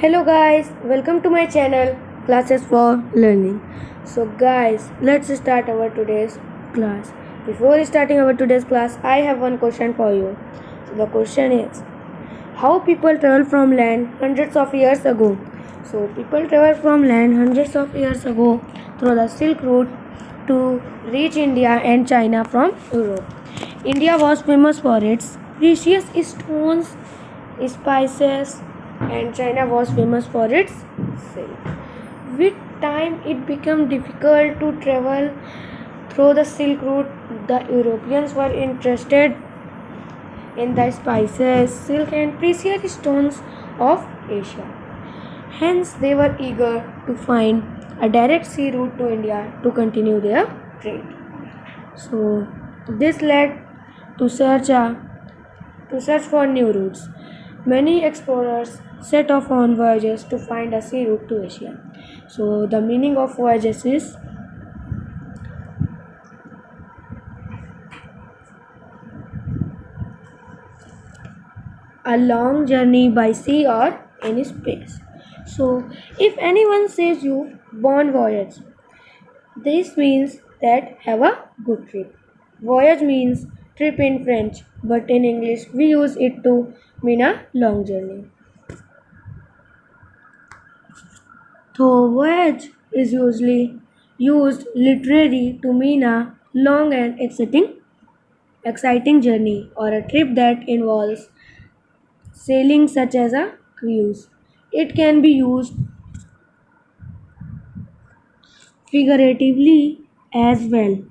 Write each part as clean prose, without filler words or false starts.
Hello guys, welcome to my channel Classes for Learning. So guys, let's start our today's class. Before starting our today's class, I have one question for you. So the question is, how people travel from land hundreds of years ago? So people travel from land hundreds of years ago through the Silk Route to reach India and China from Europe. India was famous for its precious stones, spices, and China was famous for its silk. With time, it became difficult to travel through the Silk Route. The Europeans were interested in the spices, silk, and precious stones of Asia. Hence, they were eager to find a direct sea route to India to continue their trade. So, this led to search for new routes. Many explorers set off on voyages to find a sea route to Asia. So, the meaning of voyages is a long journey by sea or in space. So, if anyone says you bon voyage, this means that have a good trip. Voyage means trip in French, but in English we use it to mean a long journey. Though voyage is usually used literally to mean a long and exciting journey or a trip that involves sailing such as a cruise. It can be used figuratively as well.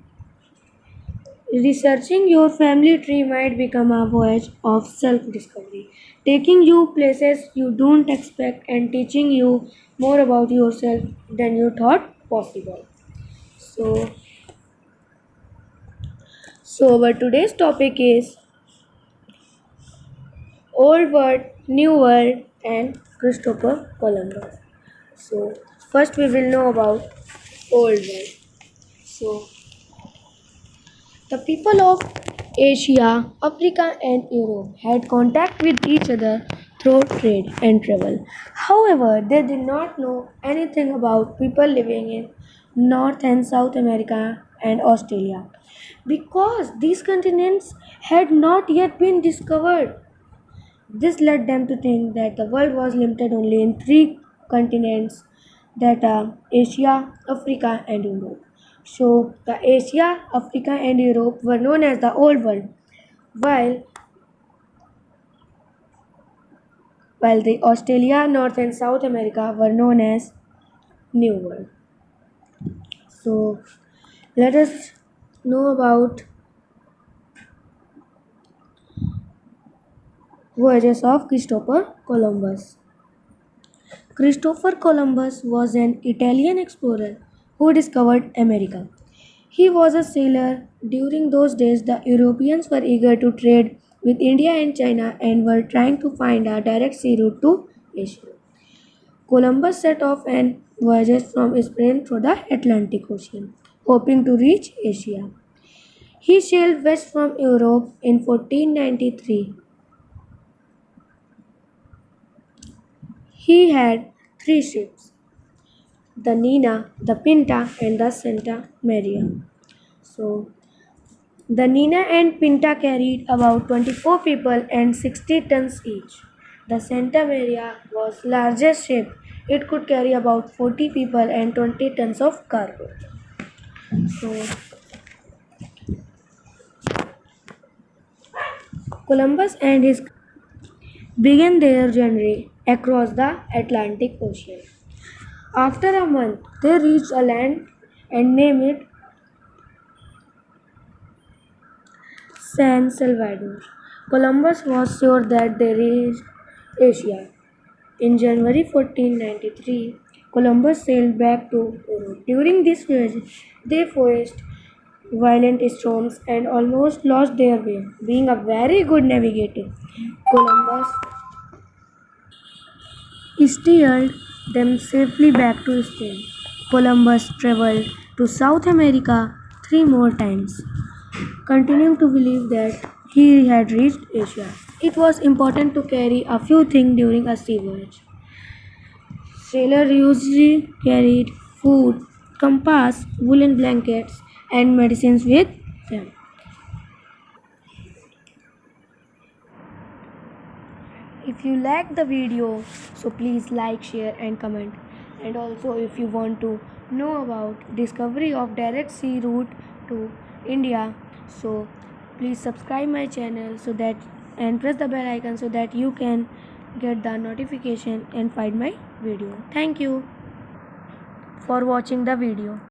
Researching your family tree might become a voyage of self discovery, taking you places you don't expect and teaching you more about yourself than you thought possible. So, our today's topic is Old World, New World, and Christopher Columbus. So, first we will know about Old World. So, the people of Asia, Africa, and Europe had contact with each other through trade and travel. However, they did not know anything about people living in North and South America and Australia because these continents had not yet been discovered. This led them to think that the world was limited only in three continents, that are Asia, Africa, and Europe. So, the Asia, Africa, and Europe were known as the Old World, while the Australia, North, and South America were known as New World. So, let us know about voyages of Christopher Columbus. Christopher Columbus was an Italian explorer who discovered America. He was a sailor. During those days, the Europeans were eager to trade with India and China and were trying to find a direct sea route to Asia. Columbus set off and voyaged from Spain through the Atlantic Ocean, hoping to reach Asia. He sailed west from Europe in 1493. He had three ships, the Nina, the Pinta, and the Santa Maria. So, the Nina and Pinta carried about 24 people and 60 tons each. The Santa Maria was largest ship. It could carry about 40 people and 20 tons of cargo. So, Columbus and his began their journey across the Atlantic Ocean. After a month, they reached a land and named it San Salvador. Columbus was sure that they reached Asia. In January 1493, Columbus sailed back to Europe. During this voyage, they faced violent storms and almost lost their way. Being a very good navigator, Columbus steered them safely back to Spain. Columbus traveled to South America three more times, continuing to believe that he had reached Asia. It was important to carry a few things during a sea voyage. Sailors usually carried food, compass, woolen blankets, and medicines with them. If you like the video, so please like, share, and comment. And also, if you want to know about discovery of direct sea route to India, so please subscribe my channel so that and press the bell icon so that you can get the notification and find my video. Thank you for watching the video.